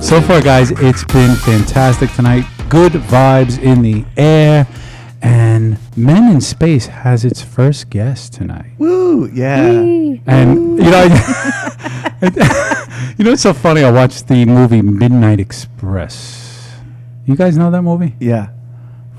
So far, guys, it's been fantastic tonight. Good vibes in the air. And Men in Space has its first guest tonight. Woo, yeah. Yay. And, you know, it's so funny. I watched the movie Midnight Express. You guys know that movie? Yeah.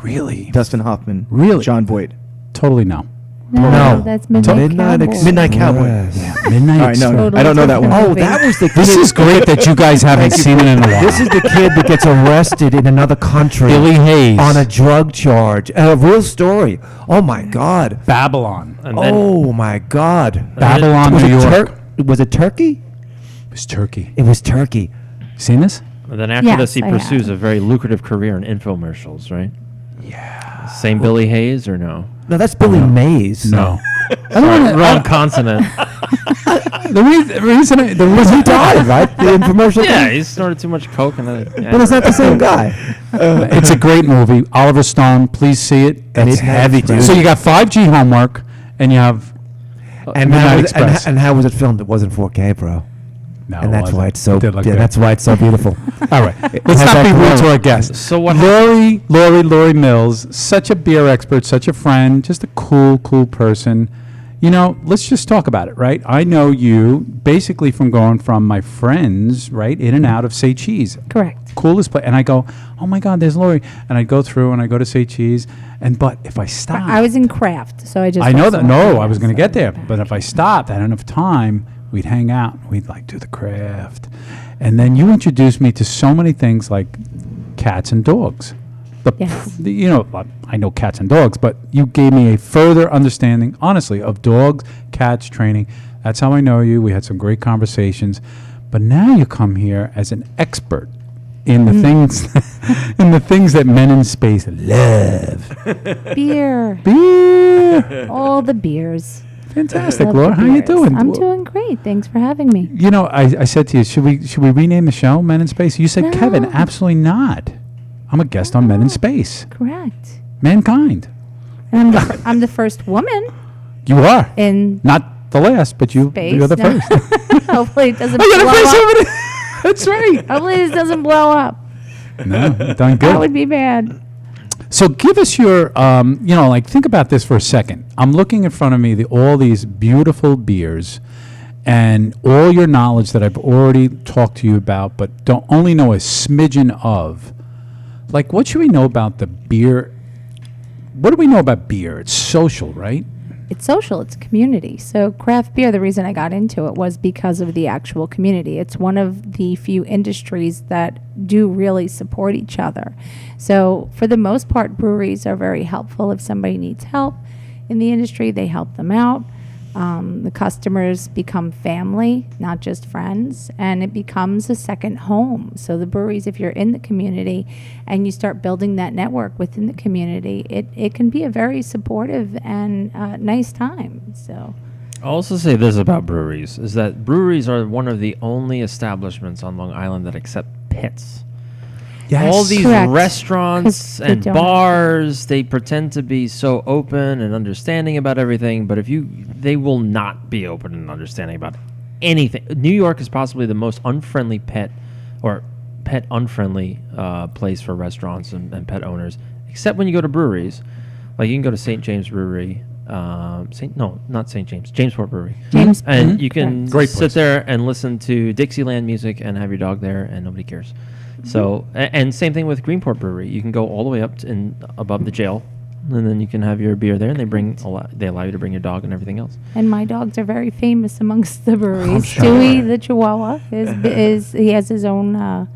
Really? Dustin Hoffman. Really? John Voight. Totally no. No, that's Midnight Cowboy. Midnight Cowboy. Yeah, Midnight All right, no, Express. I don't know that one. different Oh, movie. that was the kid. This is great that you guys haven't seen it in a while. This is the kid that gets arrested in another country Billy Hayes. on a drug charge. A real story. Oh my God. Babylon. And then, Oh my God. Babylon, Was New it York. Was it Turkey? It was Turkey. It was Turkey. Seen this? and then after Yes, this, he I pursues have. a very lucrative career in infomercials, right? Yeah. Same Billy Hayes or no? No, that's Billy Mays. No. Wrong consonant. The reason He died, right? The infomercial. Yeah, thing? he snorted too much coke and then. But it's not the same guy. it's a great movie. Oliver Stone, please see it. And It's it's heavy, dude. So you got 5G homework, and you have And Midnight how, Express. and how was it filmed? It wasn't 4K, bro. No, And it that's wasn't. why it's so. It did look Yeah, good. that's why it's so beautiful. All right. Let's has not that be rude glow. to our guests. So what? Lori Mills, such a beer expert, such a friend, just a cool person. You know, let's just talk about it, right? I know you basically from going from my friends, right, in and out of Say Cheese. Correct. Coolest place. And I go, oh my God, there's Lori. And I go through and I go to Say Cheese. But if I stop. I was in craft, so I just. I know that. wasn't No, there, I was going to so get there. back. But if I stopped, I had enough time, we'd hang out. We'd like do the craft. And then you introduced me to so many things like cats and dogs. Yes. You know, I know cats and dogs, but you gave me a further understanding, honestly, of dogs, cats, training. That's how I know you. We had some great conversations. But now you come here as an expert in the things in the things that Men in Space love. Beer. Beer. All the beers. Fantastic, Love Laura. the How you beers. doing? I'm doing great. Thanks for having me. You know, I said to you, should we rename the show Men in Space? You said, Kevin, No. absolutely not. I'm a guest on Men in Space. Correct. Mankind. And I'm the first woman You are. in Not the last, but you're space. the No. first. Hopefully it doesn't Oh, you're blow the first up. woman. That's right. Hopefully this doesn't blow up. No, you've done That would good. be bad. So give us your, think about this for a second. I'm looking in front of me, all these beautiful beers and all your knowledge that I've already talked to you about, but don't only know a smidgen of. Like, what should we know about the beer? What do we know about beer? It's social, right? It's social, it's community. So craft beer, the reason I got into it was because of the actual community. It's one of the few industries that do really support each other. So for the most part, breweries are very helpful. If somebody needs help in the industry, they help them out. The customers become family, not just friends, and it becomes a second home. So the breweries, if you're in the community and you start building that network within the community, it can be a very supportive and nice time. So I'll also say this about breweries, is that breweries are one of the only establishments on Long Island that accept pits. Yes. All these Correct. 'Cause restaurants they and don't. bars, they pretend to be so open and understanding about everything, but they will not be open and understanding about anything. New York is possibly the most unfriendly pet unfriendly place for restaurants and pet owners, except when you go to breweries. Like you can go to St. James Brewery, not St. James, Jamesport Brewery. James, And you can Great sit place. there and listen to Dixieland music and have your dog there, and nobody cares. So, and same thing with Greenport Brewery. You can go all the way up to above the jail, and then you can have your beer there. And they allow you to bring your dog and everything else. and my dogs are very famous amongst the breweries. sure. Stewie the Chihuahua is he has his own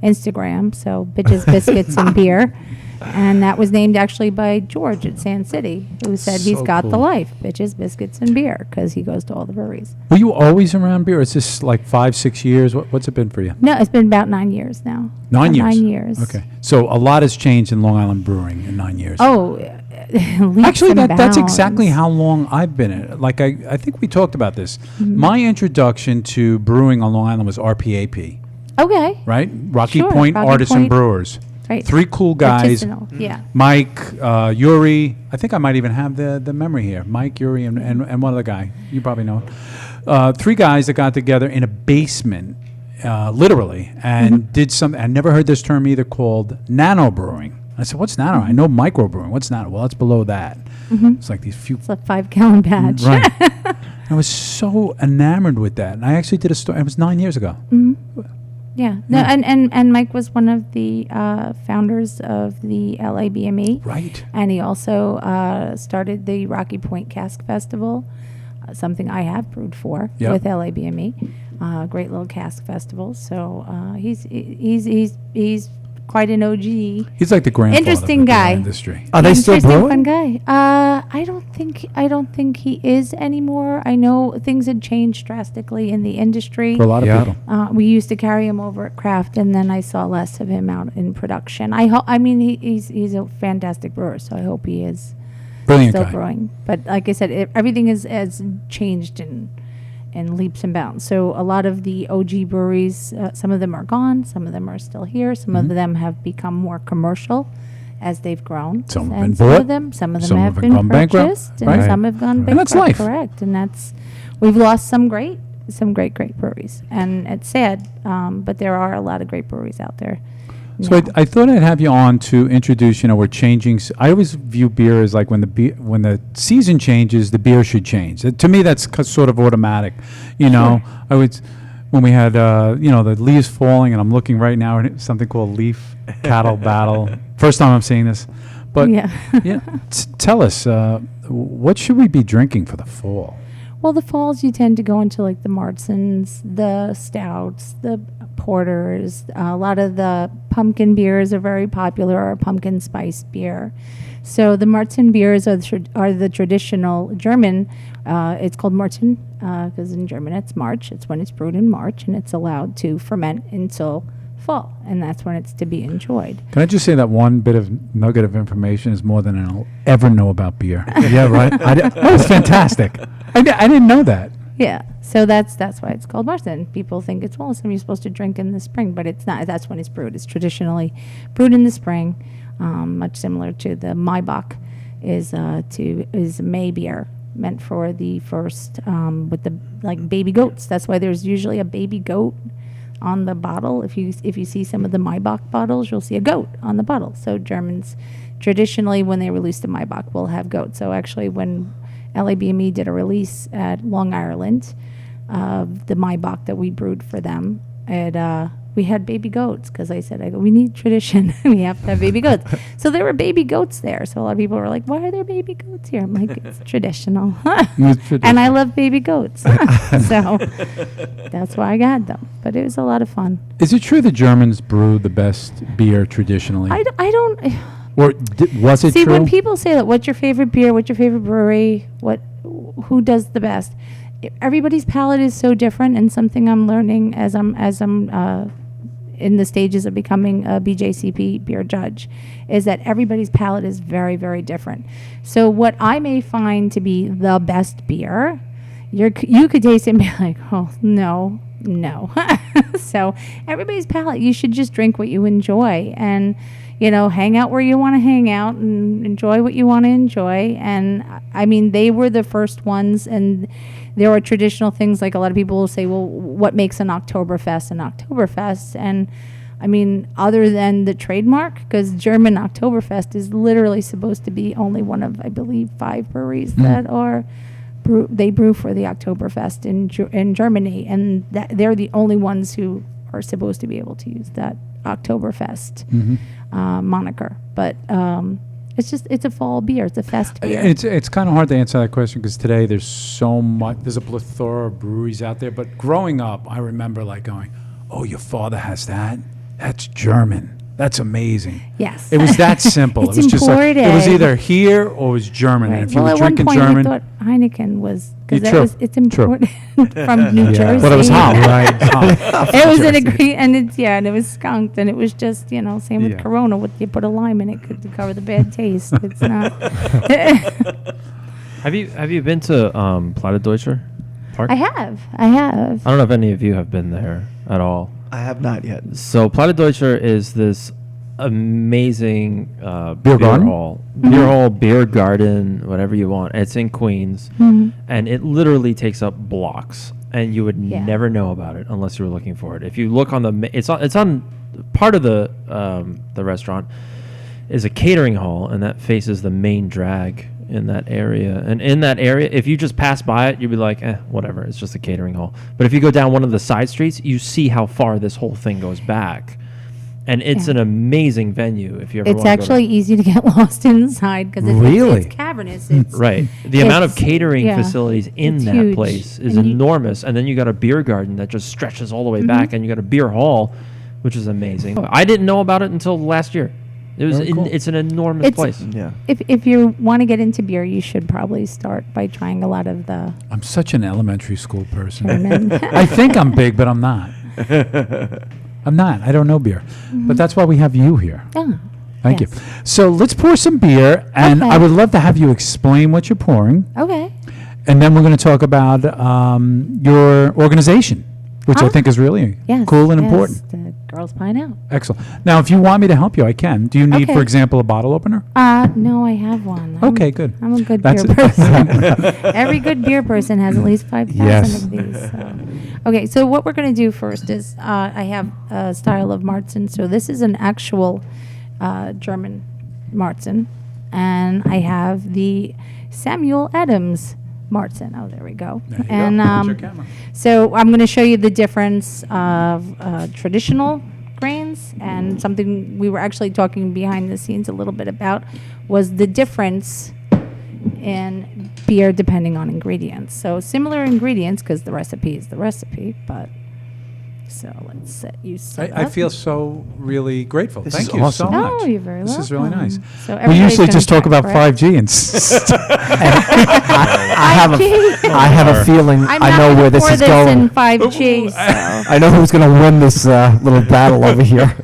Instagram, so Bitches Biscuits and Beer. And that was named actually by George at Sand City, who said he's So got the cool. life, bitches, biscuits, and beer, because he goes to all the breweries. Were you always around beer? Is this like 5-6 years? What's it been for you? No, it's been about 9 years now. 9 About years. 9 years. Okay. So a lot has changed in Long Island brewing in 9 years. Oh, leaps Actually, and that's exactly bounds. how long I've been in it. Like, I think we talked about this. Mm-hmm. My introduction to brewing on Long Island was RPAP, Okay. right? Rocky Sure, Point Rocky Artisan Point. Brewers. Right. Three cool guys. Artisanal, yeah. Mike, Yuri. I think I might even have the memory here. Mike, Yuri, and one other guy. You probably know. Three guys that got together in a basement, literally, and did something. I never heard this term either, called nano brewing. I said, "What's nano? I know microbrewing. What's nano? Well, it's below that. It's like these few." It's a 5-gallon batch. Right. I was so enamored with that, and I actually did a story. It was 9 years ago. Yeah. No, and Mike was one of the founders of the LABME. Right. And he also started the Rocky Point Cask Festival, something I have brewed for Yep. with LABME. Great little cask festival. So he's quite an OG. He's like the grandfather Interesting of the beer guy. industry. Are they still Interesting, brewing? fun guy. I don't think he is anymore. I know things had changed drastically in the industry. For a lot of Yeah. people. We used to carry him over at Craft, and then I saw less of him out in production. I mean, he's a fantastic brewer, so I hope he is Brilliant still guy. brewing. But like I said, everything has changed in leaps and bounds. So a lot of the OG breweries, some of them are gone, some of them are still here, some of them have become more commercial as they've grown. Some have And been some bought, of them some have have been gone bankrupt, purchased, and right. some have gone bankrupt. And that's life. Correct, and we've lost some great breweries, and it's sad, but there are a lot of great breweries out there. So now. I thought I'd have you on to introduce. We're changing. I always view beer as like when the season changes, the beer should change. To me, that's sort of automatic. I would when we had the leaves falling, and I'm looking right now at something called Leaf Cattle Battle. First time I'm seeing this, but Yeah. tell us what should we be drinking for the fall? Well, the falls you tend to go into like the Martsons, the stouts, the porters. A lot of the pumpkin beers are very popular, or pumpkin spice beer. So the Marzen beers are the traditional German. It's called Marzen because in German it's March. It's when it's brewed in March, and it's allowed to ferment until fall, and that's when it's to be enjoyed. Can I just say that one bit of nugget of information is more than I'll ever know about beer? Yeah, right. That was fantastic. I didn't know that. Yeah, so that's why it's called Marzen. People think it's something you're supposed to drink in the spring, but it's not. That's when it's brewed. It's traditionally brewed in the spring, much similar to the Maibach is May beer, meant for the first with the like baby goats. That's why there's usually a baby goat on the bottle. If you see some of the Maibach bottles, you'll see a goat on the bottle. So Germans traditionally, when they release the Maibach, will have goats. So actually, when LABME did a release at Long Island of the Maibach that we brewed for them, and we had baby goats because I said, we need tradition. We have to have baby goats. So there were baby goats there. So a lot of people were like, why are there baby goats here? I'm like, it's traditional. And I love baby goats. So that's why I got them. But it was a lot of fun. Is it true the Germans brew the best beer traditionally? I don't... Or was it See, true? when people say that, what's your favorite beer? What's your favorite brewery? Who does the best? Everybody's palate is so different, and something I'm learning as I'm in the stages of becoming a BJCP beer judge is that everybody's palate is very, very different. So what I may find to be the best beer, you could taste it and be like, oh, no. So everybody's palate, you should just drink what you enjoy and, hang out where you want to hang out and enjoy what you want to enjoy. And I mean, they were the first ones, and there are traditional things like a lot of people will say, well, what makes an Oktoberfest an Oktoberfest? And I mean, other than the trademark, because German Oktoberfest is literally supposed to be only one of, I believe, 5 breweries that are they brew for the Oktoberfest in Germany, and they're the only ones who are supposed to be able to use that Oktoberfest moniker. But it's a fall beer. It's a fest beer. It's kind of hard to answer that question because today there's a plethora of breweries out there. But growing up, I remember like going, "Oh, your father has that? That's German. That's amazing." Yes. It was that simple. It's It was just like it was imported. either here or it was German. Right. And if you Well, were at one drinking point German, we thought Heineken was Yeah, because true. it's imported from New Jersey. but it was hot, right? It was in a green, and and it was skunked, and it was just same with Yeah. Corona. You put a lime in it to cover the bad taste. It's not. Have you been to Plattdeutscher Park? I have. I have. I don't know if any of you have been there at all. I have not yet. So Plattdeutscher is this amazing Beer garden? hall. Beer hall, beer garden, whatever you want. It's in Queens, and it literally takes up blocks, and you would Yeah. never know about it unless you were looking for it. If you look on it's on part of the restaurant is a catering hall, and that faces the main drag in that area. And in that area, if you just pass by it, you'd be like, whatever, it's just a catering hall. But if you go down one of the side streets, you see how far this whole thing goes back. And it's Yeah. an amazing venue if you ever It's want to actually easy to get lost inside because Really? it's cavernous. It's, Right. The amount of It's- catering yeah, facilities in it's that huge. place is And you- enormous. And then you got a beer garden that just stretches all the way back, and you got a beer hall, which is amazing. I didn't know about it until last year. It was Very cool. it's an enormous It's- place. Yeah. If you want to get into beer, you should probably start by trying a lot of the I'm such an elementary school person. German. I think I'm big, but I'm not. I'm not. I don't know beer. But that's why we have you here. Oh, Thank yes. you. So let's pour some beer, and Okay. I would love to have you explain what you're pouring, Okay. and then we're going to talk about your organization, which I Ah. think is really Yes. cool and yes, important. The Girls Pint Out. Excellent. Now, if you want me to help you, I can. Do you need, Okay. for example, a bottle opener? No, I have one. Okay, good. I'm a good That's beer it. person. Every good beer person has at least 5,000 Yes. of these. So. Okay, so what we're going to do first is I have a style of Marzen. So this is an actual German Marzen. And I have the Samuel Adams Marzen. Oh, there we go. There you go. And That's your camera. so I'm going to show you the difference of traditional grains, and something we were actually talking behind the scenes a little bit about was the difference in beer depending on ingredients. So similar ingredients because the recipe is the recipe, but so let's set you set I up. feel so really grateful. This Thank is you awesome. so much. Oh, you're very This is really welcome. nice. So We everybody's usually gonna just talk try, about correct? 5G and I have a 5G. I have a feeling I'm I not know gonna where this pour is this going. in 5G. So. I know who's going to win this little battle over here.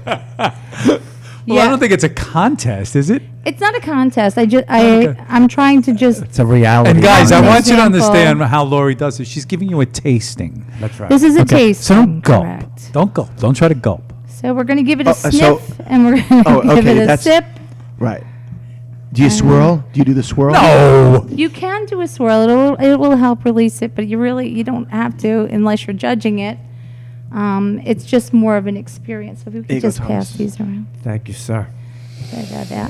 Well, I Yeah. don't think it's a contest, is it? It's not a contest. Okay. I'm trying to just. It's a reality. And guys, I An want you to example. understand how Lori does it. She's giving you a tasting. That's right. This is a Okay, taste. so don't gulp. Correct. Don't gulp. Don't try to gulp. So we're going to give it a so- sniff, and we're going to Oh, give okay, it a that's- sip. Right. Do you swirl? Do you do the swirl? No. You can do a swirl. It will help release it, but you don't have to unless you're judging it. It's just more of an experience. So if we Here could you go, just pass Thomas. these around. Thank you, sir. Da.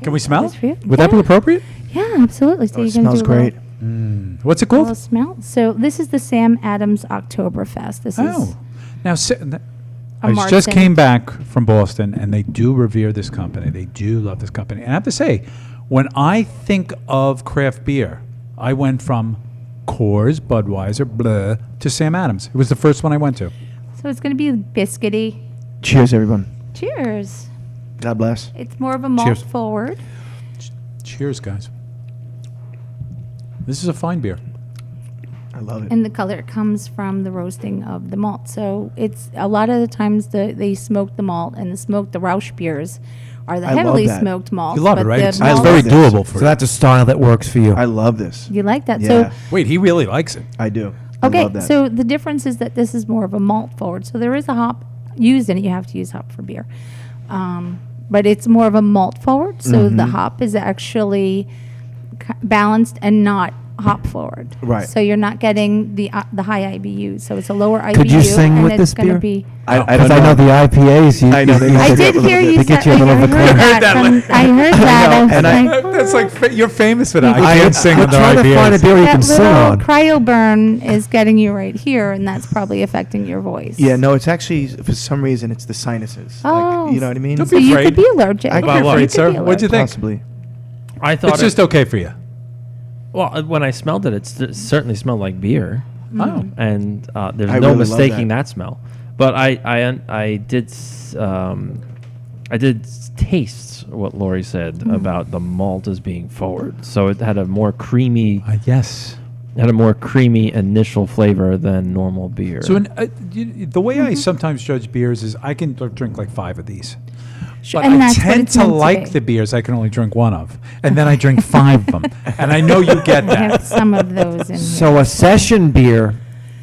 Can we smell? This for you? Would that be Yeah. appropriate? Yeah, absolutely. So Oh, you it can smells do a little- great. What's it a little called? smell. So this is the Sam Adams Oktoberfest. This is Oh. Now, a I just Marzen. came back from Boston, and they do revere this company. They do love this company. And I have to say, when I think of craft beer, I went from Coors, Budweiser, blah, to Sam Adams. It was the first one I went to. So it's going to be biscuity. Cheers, everyone. Cheers. God bless. It's more of a malt Cheers. forward. Cheers, guys. This is a fine beer. I love it. And the color comes from the roasting of the malt. So it's a lot of the times they smoke the malt, and the Rausch beers are the I love heavily that. smoked malts. You love it, but right? the It's I malt- very love this. doable for So you. that's a style that works for you. I love this. You like that? Yeah. So Wait, he really likes it. I do. I okay, love that. so the difference is that this is more of a malt forward. So there is a hop used in it. You have to use hop for beer, but it's more of a malt forward. So Mm-hmm. the hop is actually balanced and not hop forward. Right. So you're not getting the high IBU. So it's a lower IBU. Could you sing and with it's this gonna beer? be. I don't Because I know the IPAs. I did hear you They get say. you a little I bit heard clearer. that. I heard that. know, I was and like, That's like you're famous for You that. did. I can't sing I'm under trying to find a IPAs. beer you that can sing little on. cryo burn is getting you right here, and that's probably affecting your voice. Yeah, no, it's actually for some reason it's the sinuses. Oh, Like, you know what I mean? Don't So be you afraid. could be allergic. I Don't could be be afraid, You could sir. be What'd you think? Possibly. I thought It's just okay for you. well, when I smelled it, it certainly smelled like beer, Oh. and there's I no really love mistaking that. that smell. But I did taste what Lori said about the malt as being forward. So it had a more creamy Yes. initial flavor than normal beer. So the way I sometimes judge beers is I can drink like 5 of these. But And I that's what tend it's to meant to like be. the beers I can only drink 1 of. And then I drink 5 of them. And I know you get I have that. some of those in So here. a session beer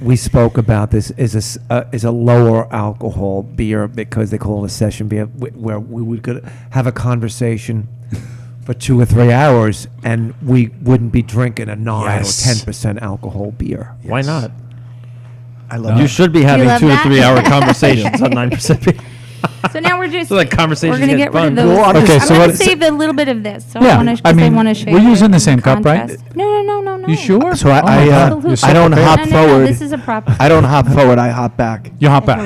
we spoke about this is a lower alcohol beer because they call it a session beer, where we would have a conversation for 2 or 3 hours, and we wouldn't be drinking a 9 Yes. or 10% alcohol beer. Why not? I love You it. should be having love 2 to that? 3 hour conversations on 9% beer. So now we're just So the conversations we're gonna get get rid of fun. those. Well, Okay, I'm so gonna what- save a little bit of this. So Yeah, I want to. I mean, I want to show we're you using the in same cup, right? contrast. No. You sure? So I, Oh my I, God. You're so I don't prepared. hop No, forward. this is a proper. I don't hop forward. I hop back. You hop back.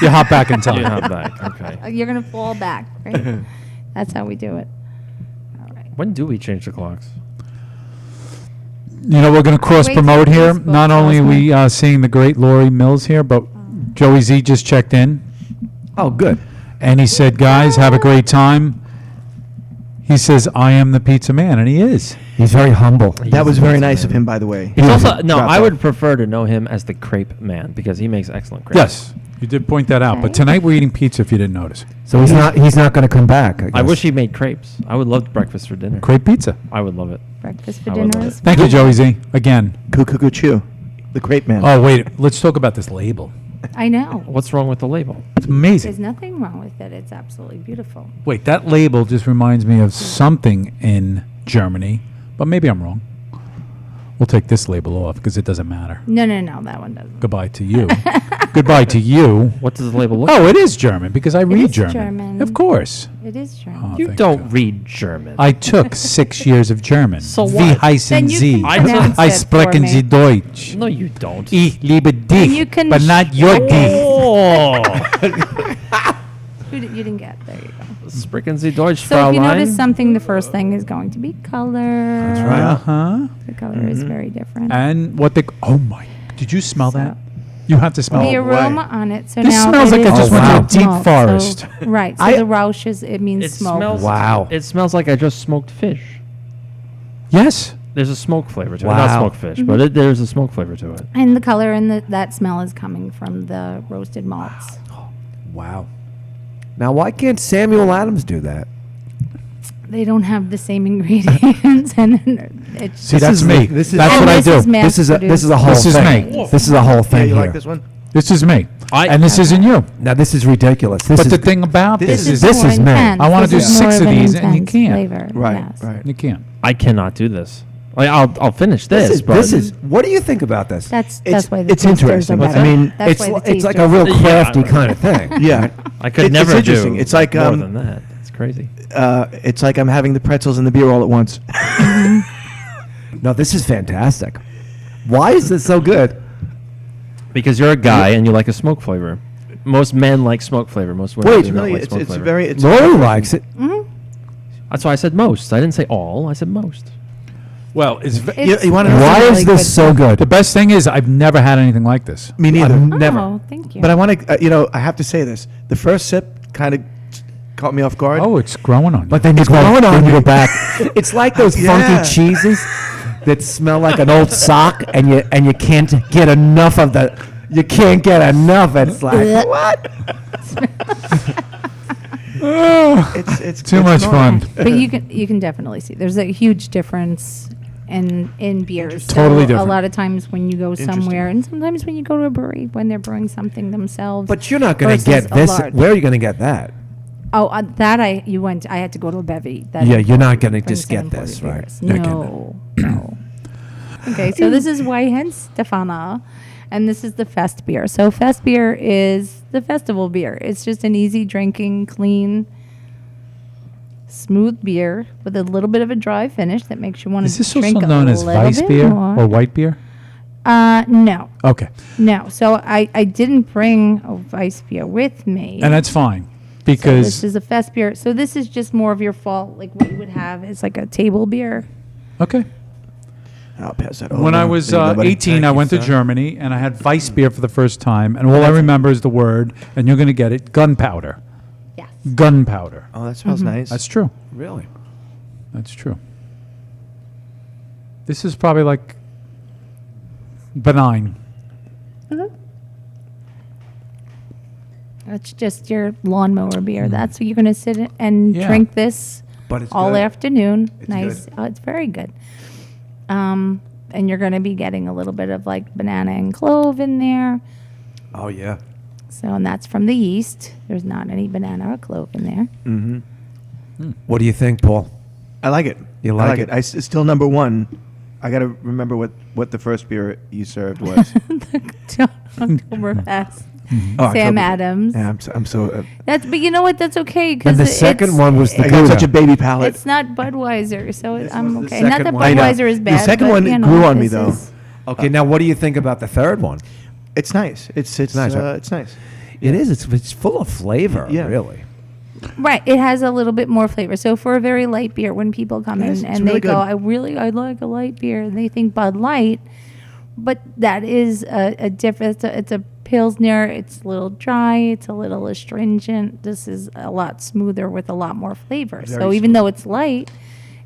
You hop back in time. You hop back. Okay. You're gonna fall back, right? That's how we do it. All right. When do we change the clocks? You know, we're going to cross Wait promote till here. Facebook Not only are tells we me. seeing the great Lori Mills here, but Joey Z just checked in. Oh, good. And he said, guys, have a great time. He says, I am the pizza man, and he is. He's very humble. That was very nice of him, by the way. It's also no. Drop I off. would prefer to know him as the crepe man because he makes excellent crepes. Yes, you did point that out. But Okay. tonight we're eating pizza, if you didn't notice. So he's not going to come back. I guess. wish he made crepes. I would love breakfast for dinner. Crepe pizza. I would love it. Breakfast for I would dinner love is. it. Thank you, Joey Z. Again. Cuckoo, the crepe man. Oh, wait. Let's talk about this label. I know. What's wrong with the label? It's amazing. There's nothing wrong with it. It's absolutely beautiful. Wait, that label just reminds me of something in Germany, but maybe I'm wrong. We'll take this label off because it doesn't matter. No, that one doesn't. Goodbye to you. Goodbye to you. What does the label look? Oh, it is German because I read is German. German. Of course. It is German. Oh, You thank don't you. read German. I took 6 years of German. So Wie what? heißen Then you Sie? can I pronounce I it sprechen for Sie me. Deutsch. no, you don't. Ich liebe you dich, can but not your dich. Oh, You didn't get. There you go. sprechen Sie Deutsch, So if you Fraulein? notice something, the first thing is going to be color. That's right. Uh-huh. The color is very different. And what they... Oh, my... Did you smell that? You have to smell the it. aroma on it. So This now smells it like I is just went to a smoke. deep So- forest. right. So the Rausch is, it means It smoke. smells. Wow. It smells like I just smoked fish. Yes. There's a smoke flavor to it. Not Wow. smoked fish, but there's a smoke flavor to it. And the color and that smell is coming from the roasted malts. Wow. Now, why can't Samuel Adams do that? They don't have the same ingredients, and then it's See, that's is me. the- this is- That's And what I this do. is mass This is a produced. whole This is thing. me. This is a whole Yeah, thing you here. like this one? This is me. I- And this isn't you. Now this is ridiculous. This But is the thing about this is... this more is me. intense. I wanna This do is more 6 of an these, and you intense can't. Flavor. Right, Yes. right. You can't. I cannot do this. Like, I'll finish this. this is but this is. What do you think about this? That's It's- why the it's tasters interesting. are What's better. that? I mean, That's it's why the it's like a tasters real Yeah, crafty right. kind of thing. Yeah. I could It's never interesting. do It's like, more um, than that. It's crazy. It's like I'm having the pretzels and the beer all at once. No, this is fantastic. Why is this so good? Because you're a guy and you like a smoke flavor. Most men like smoke flavor. Most women Wait, do not Really, like it's, smoke it's flavor. very. It's Lori likes it. That's why I said most. I didn't say all. I said most. Well, it's... You wanna know It's Why really is this good. so good? The best thing is I've never had anything like this. Me neither. Never. Oh, thank you. But I want to, I have to say this. The first sip kind of caught me off guard. Oh, it's growing on you. But then you go back. It's like those Yeah. funky cheeses that smell like an old sock, and you can't get enough of the. You can't get enough. It's like what? It's Too it's much not. fun. But you can definitely see there's a huge difference in beers. Totally So different. A lot of times when you go somewhere, and sometimes when you go to a brewery when they're brewing something themselves. But you're not going to versus get a this. large. Where are you going to get that? Oh, I had to go to a bevy. That Yeah, you're not going to brings just in get imported this, right? beers. You're not No. Okay, so this is Stefana, and this is the Fest beer. So Fest beer is the festival beer. It's just an easy drinking, clean, smooth beer with a little bit of a dry finish that makes you want Is to this drink also a known as little Weiss bit beer more. or white beer? No. Okay. No. So I didn't bring a Weiss beer with me. And that's fine So because this is a Fest beer. So this is just more of your fall, like what you would have is like a table beer. okay. I'll pass that over. When I was There you go, buddy. 18, I went to Germany and I had Weiss beer for the first time, and all I remember is the word, and you're going to get it, gunpowder. Yes. Gunpowder. Oh, that smells nice. That's true. Really? That's true. This is probably like benign. It's just your lawnmower beer. That's what you're going to sit and Yeah. drink this But it's all good. afternoon. It's Nice. good. Oh, it's very good. and you're going to be getting a little bit of like banana and clove in there. Oh yeah. So, and that's from the yeast. There's not any banana or clove in there. Mm-hmm. What do you think, Paul? I like it. You I like it? It's still number one. I got to remember what the first beer you served was. Oktoberfest. Oh, Sam October- Adams. Yeah, I'm so. But you know what? That's okay And because the second one was the I got Gouda. such a baby palate. It's not Budweiser, so This I'm was the okay. Not second that one. I know. Budweiser is The bad. second but, one you know, grew on me, this though. is- Okay, now what do you think about the third one? It's nice. It's nice, right? It's nice. It is. It's full of flavor. Yeah. Really. Right, it has a little bit more flavor. So for a very light beer, when people come Yes, in it's and they really go, good. I like a light beer, and they think Bud Light, but that is a different. It's a Pilsner. It's a little dry. It's a little astringent. This is a lot smoother with a lot more flavor. Very So even smooth. though it's light,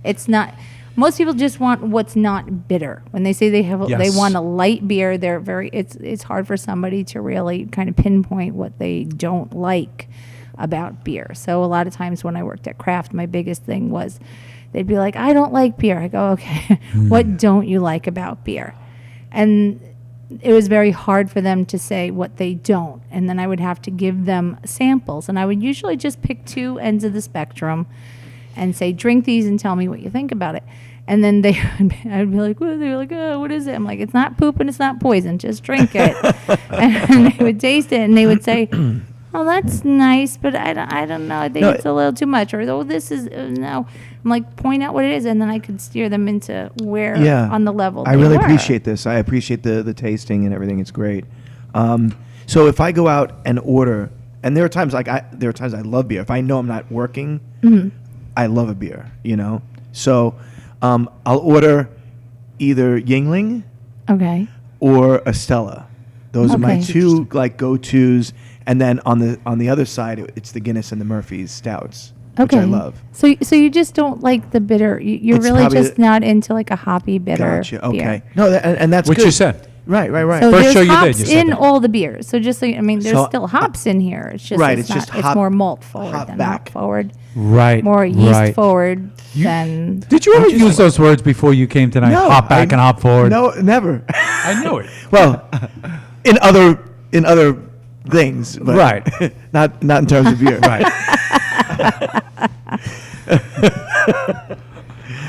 it's not. Most people just want what's not bitter. When they say they Yes. want a light beer, they're very. It's hard for somebody to really kind of pinpoint what they don't like about beer. So a lot of times when I worked at Kraft, my biggest thing was they'd be like, I don't like beer. I go, okay, what don't you like about beer? And it was very hard for them to say what they don't. And then I would have to give them samples. And I would usually just pick two ends of the spectrum and say, drink these and tell me what you think about it. And then I'd be like, well, they're like, oh, what is it? I'm like, it's not poop and it's not poison. Just drink it. And they would taste it and they would say, oh, that's nice, but I don't know. I think No, it's a little too much. Or, oh, this is, no. I'm like, point out what it is. And then I could steer them into where on the level I they really were. appreciate this. I appreciate the tasting and everything. It's great. So if I go out and order, and there are times I love beer. If I know I'm not working, Mm-hmm. I love a beer. So I'll order either Yingling Okay. or a Stella. Those are my Okay. two like go-tos. And then on the other side, it's the Guinness and the Murphy's stouts, Okay. which I love. So you just don't like the bitter. You're It's really probably just not into like a hoppy bitter Gotcha. beer. Okay. No, and that's Which good. you said. Right. So First there's show you did, hops you said in that. all the beers. So just so I mean, there's So, still hops in here. It's just right, It's, it's not, just it's hop- more malt forward hop than back. hop forward. Right. More yeast right. forward than. Did you ever use those words before you came tonight? No, hop back and hop forward. No, never. I knew it. Well, in other things, but Right. not in terms of beer. Right.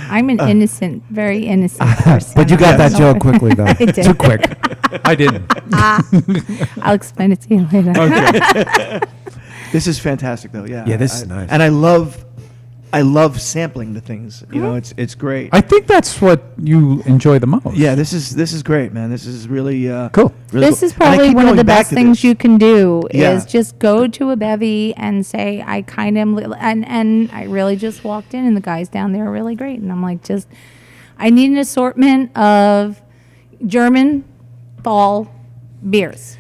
I'm an innocent, very innocent person. But you got that No. joke quickly, though. I did. Too quick. I didn't. I'll explain it to you later. Okay. This is fantastic, though. Yeah. Yeah, this is nice. And I love sampling the things. You know, it's great. I think that's what you enjoy the most. Yeah, this is great, man. This is really Cool. Really This cool. is And I probably keep one of going the back best to things this. you can do Yeah. is just go to a bevy and say, I kind of, and I really just walked in and the guys down there are really great. And I'm like, I need an assortment of German fall beers.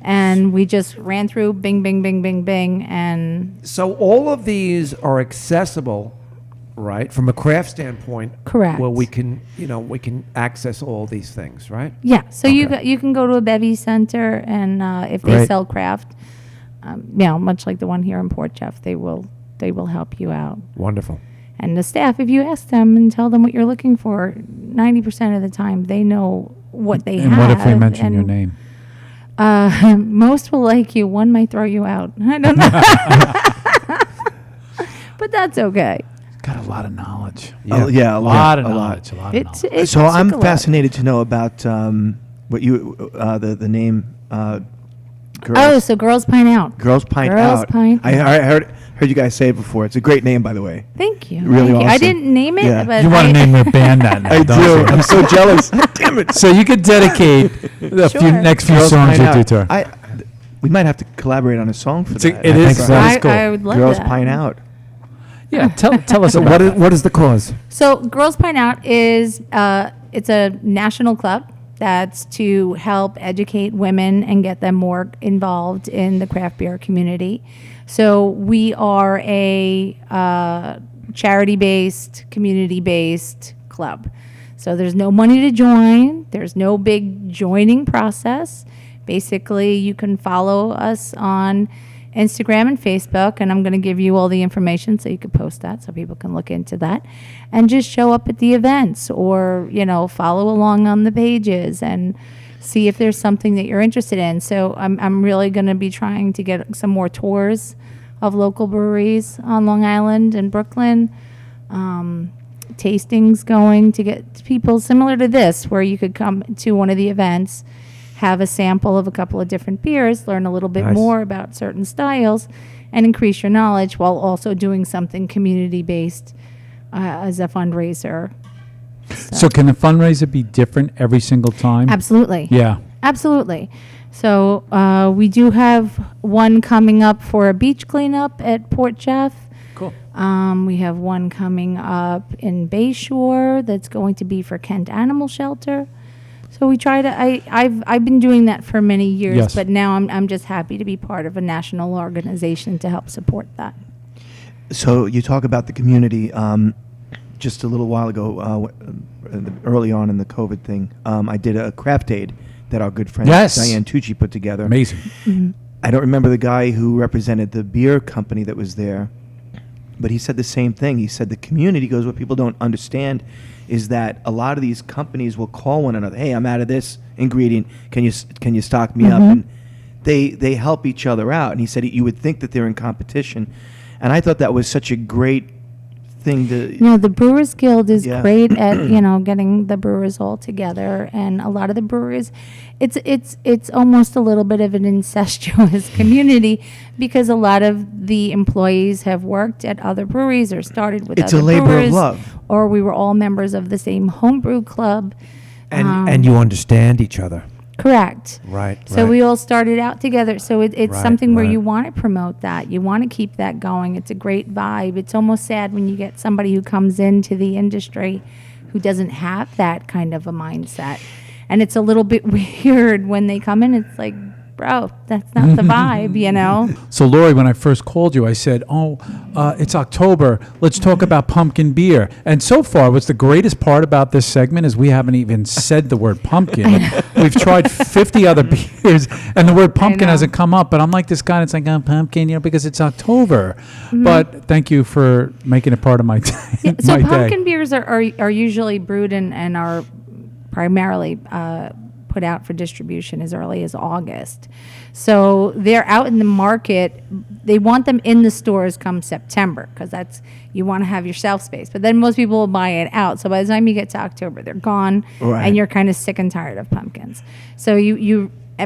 And we just ran through bing, bing, bing, bing, bing. And So all of these are accessible, right, from a craft standpoint. Correct. Well, we can access all these things, right? yeah, so Okay. you can go to a bevy center and if they Great. sell craft, much like the one here in Port Jeff, they will help you out. Wonderful. And the staff, if you ask them and tell them what you're looking for, 90% of the time they know what they And have. what if we mention your and, name? Most will like you. One might throw you out. I don't know. But that's okay. Got a lot of knowledge. Yeah, A lot of a lot. knowledge. A lot of It's, knowledge. it's So I'm chocolate. fascinated to know about what you the name girls. Oh, so Girls Pint Out. Girls Pint Girls Out. Pint I Out. heard you guys say it before. It's a great name, by the way. Thank you. Really Thank you. I awesome. didn't name it, Yeah. but You want to name your band that now, I don't do. you? I'm so jealous. Damn it. So you could dedicate the Sure. next few Girls songs Pint you do Out. to her. We might have to collaborate on a song for It's a- that. it I is- think that I, is cool. I would love Girls that. Pint Out. Yeah, tell us So about that. what is the cause? So Girls Pint Out is it's a national club that's to help educate women and get them more involved in the craft beer community. So we are a charity-based, community-based club. So there's no money to join. There's no big joining process. Basically, you can follow us on Instagram and Facebook, and I'm going to give you all the information so you can post that so people can look into that, and just show up at the events, or follow along on the pages and see if there's something that you're interested in. So I'm really going to be trying to get some more tours of local breweries on Long Island and Brooklyn. Tastings going to get people similar to this, where you could come to one of the events, have a sample of a couple of different beers, learn a little bit Nice. more about certain styles, and increase your knowledge while also doing something community-based as a fundraiser. So can the fundraiser be different every single time? Absolutely. Yeah. Absolutely. So we do have one coming up for a beach cleanup at Port Jeff. Cool. We have one coming up in Bayshore that's going to be for Kent Animal Shelter. So we try to. I've been doing that for many years, Yes. but now I'm just happy to be part of a national organization to help support that. So you talk about the community. Just a little while ago, early on in the COVID thing, I did a craft aid that our good friend Yes. Diane Tucci put together. Amazing. I don't remember the guy who represented the beer company that was there, but he said the same thing. He said the community goes, what people don't understand is that a lot of these companies will call one another. Hey, I'm out of this ingredient. Can you stock me up? And they help each other out. And he said you would think that they're in competition. And I thought that was such a great thing to. The Brewers Guild is Yeah. great at getting the brewers all together, and a lot of the breweries, it's almost a little bit of an incestuous community, because a lot of the employees have worked at other breweries or started with It's other a labor of brewers, love. or we were all members of the same homebrew club. And you understand each other. Correct. Right. So we all started out together. So it's Right, something where right. you want to promote that. You want to keep that going. It's a great vibe. It's almost sad when you get somebody who comes into the industry who doesn't have that kind of a mindset. And it's a little bit weird when they come in. It's like, bro, that's not the vibe, So Lori, when I first called you, I said, it's October. Let's talk about pumpkin beer. And so far, what's the greatest part about this segment is we haven't even said the word pumpkin. We've tried 50 other beers, and the word pumpkin know. hasn't come up. But I'm like this guy, and it's like, pumpkin, because it's October. But thank you for making it part of my, Yeah, so my pumpkin day. beers are usually brewed and are primarily put out for distribution as early as August. So they're out in the market. They want them in the stores come September, because that's, you want to have your shelf space. But then most people will buy it out. So by the time you get to October, they're gone, Right. and you're kind of sick and tired of pumpkins. So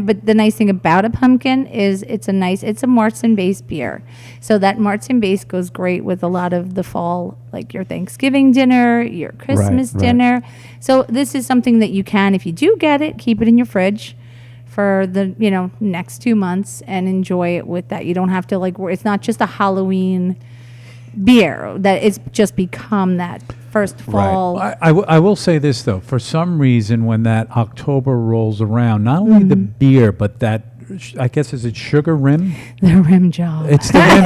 but the nice thing about a pumpkin is it's a Martzen-based beer. So that Martzen base goes great with a lot of the fall, like your Thanksgiving dinner, your Christmas right. dinner. So this is something that you can, if you do get it, keep it in your fridge for the next 2 months and enjoy it with that. You don't have to it's not just a Halloween beer, that it's just become that first fall. I will say this, though. For some reason, when that October rolls around, not only the beer, but that, I guess, is it sugar rim? The rim job. It's the rim.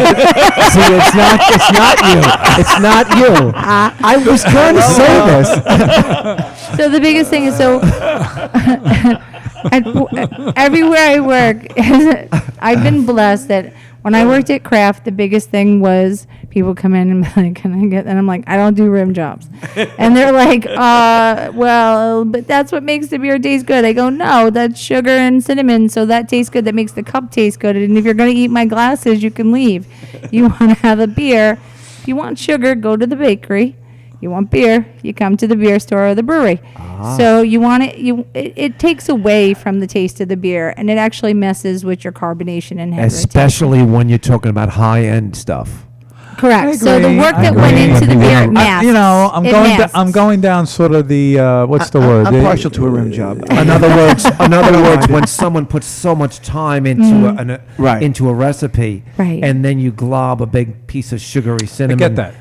See, it's not you. It's not you. I was trying to say this. So the biggest thing is, everywhere I work, I've been blessed that when I worked at Kraft, the biggest thing was people come in and be like, can I get, and I'm like, I don't do rim jobs. And they're like, well, but that's what makes the beer taste good. I go, no, that's sugar and cinnamon, so that tastes good. That makes the cup taste good. And if you're going to eat my glasses, you can leave. You want to have a beer. If you want sugar, go to the bakery. You want beer, you come to the beer store or the brewery. So you want it takes away from the taste of the beer, and it actually messes with your carbonation and head Especially when you're talking about high-end stuff. rotation. Correct. So the agree. work I that went agree. into the beer, it I- masks. It masks. I'm going down sort of the what's the word? I'm partial to a rim job. In other words, when someone puts so much time into Right. into a recipe, Right. and then you glob a big piece of sugary I cinnamon. get that.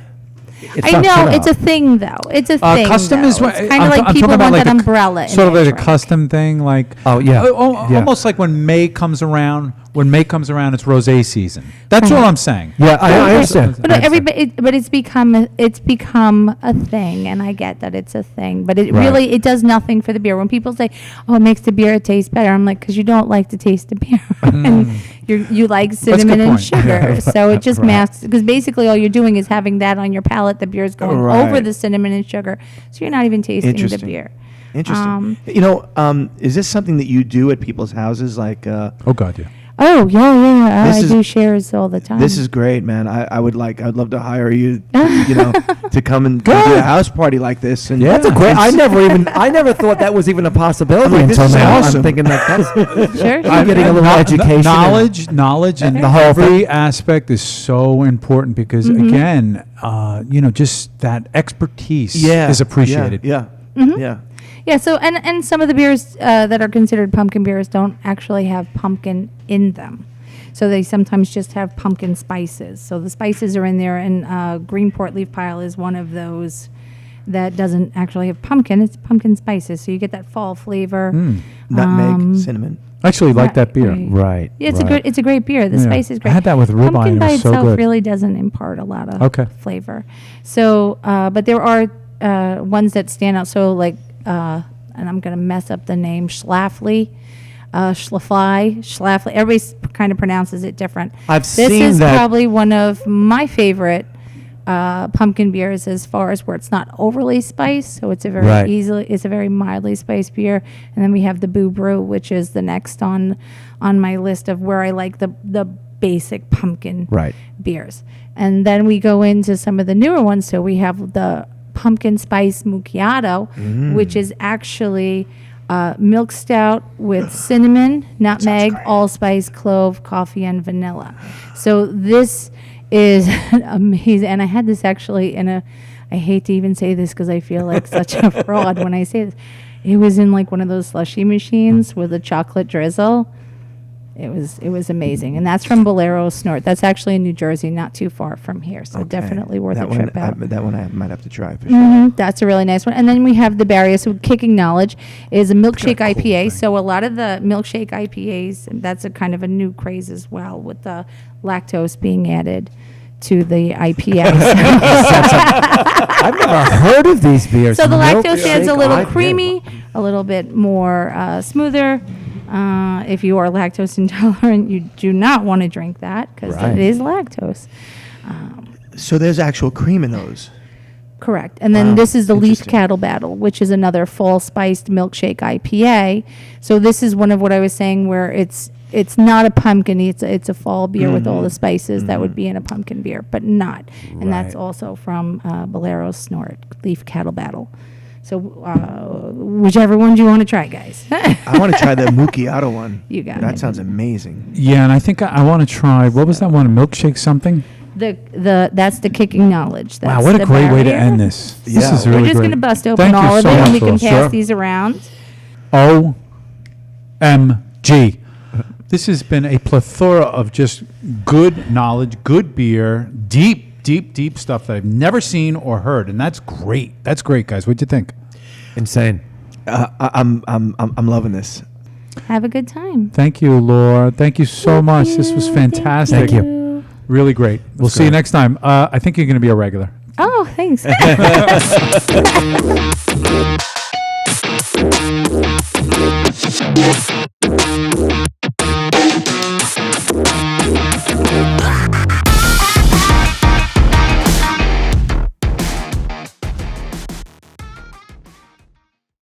it I fucks know it it's a up. thing, though. It's a thing. Custom though. is what It's kind of like people want that umbrella. in Sort of their like a drink. custom thing, like Oh, yeah. Yeah. almost like when May comes around, When May comes around, it's rosé season. That's all I'm saying. Yeah, I understand. But everybody, but it's become a thing, and I get that it's a thing. But it Right. really it does nothing for the beer. When people say, "Oh, it makes the beer taste better," I'm like, because you don't like to taste the beer, and you like a cinnamon good and point. sugar, so it just Right. masks. Because basically, all you're doing is having that on your palate. The beer is going over Right. the cinnamon and sugar, so you're not even tasting the Interesting. beer. Interesting. Is this something that you do at people's houses? Like, Oh, God, yeah. Oh yeah. This I is- do shares all the time. this is great, man. I'd love to hire you, to come and do a house party like this. And That's a great. I never thought that was even a possibility I'm like, this until is now. awesome. I'm thinking like that's. sure. I'm getting a little education. Knowledge, and The whole every aspect is so important because, Mm-hmm. again, just that expertise yeah, is appreciated. Yeah. Mm-hmm. Yeah. Yeah, so and some of the beers that are considered pumpkin beers don't actually have pumpkin in them. So they sometimes just have pumpkin spices. So the spices are in there, and Greenport Leaf Pile is one of those that doesn't actually have pumpkin. It's pumpkin spices, so you get that fall flavor. Nutmeg, cinnamon. I actually like that beer. Right. Right. Yeah, it's a great beer. The Yeah. spice is I great. had that with ribeye Pumpkin and it by was so itself good. really doesn't impart a lot of Okay. flavor. So, but there are ones that stand out. So, like, and I'm going to mess up the name, Schlafly. Schlafly. Everybody kind of pronounces it different. I've This seen is that. probably one of my favorite pumpkin beers, as far as where it's not overly spiced, so it's a very Right. it's a very mildly spiced beer. And then we have the Boo Brew, which is the next on my list of where I like the basic pumpkin Right. beers. And then we go into some of the newer ones. So we have the pumpkin spice macchiato, which is actually milk stout with cinnamon, nutmeg, allspice, clove, coffee, and vanilla. So this is amazing. And I had this actually I hate to even say this because I feel like such a fraud when I say this. It was in like one of those slushy machines with a chocolate drizzle. It was amazing. And that's from Bolero Snort. That's actually in New Jersey, not too far from here. So Okay. definitely worth that a trip out. That one I might have to try for sure. That's a really nice one. And then we have the Barrier. So Kicking Knowledge is a milkshake IPA. So a lot of the milkshake IPAs, that's a kind of a new craze as well, with the lactose being added to the IPA. I've never heard of these beers. So the lactose Milkshake adds a little IPA. creamy, a little bit more smoother. If you are lactose intolerant, you do not want to drink that because Right. it is lactose. So there's actual cream in those. Correct. And then Wow, this is the Leaf interesting. Cattle Battle, which is another fall spiced milkshake IPA. So this is one of what I was saying where it's not a pumpkin, it's a fall beer with all the spices that would be in a pumpkin beer, but not. And that's Right. also from Bolero Snort, Leaf Cattle Battle. So whichever one do you want to try, guys. I want to try the macchiato one. You got That it. sounds amazing. Yeah, and I think I want to try, what was that one, a milkshake something? That's the Kicking Knowledge. Wow, That's what a the great way to Barrier. end this. This Yeah. is We're really We're just great. going to bust open Thank you all of so it, and much, we can Phil. pass Sure. these around. OMG. This has been a plethora of just good knowledge, good beer, deep stuff that I've never seen or heard, and that's great. That's great, guys. What'd you think? Insane. I'm loving this. Have a good time. Thank you, Laura. Thank you so much. This was Thank fantastic. Thank you. Really great. We'll see you great. next time. I think you're going to be a regular. Oh, thanks.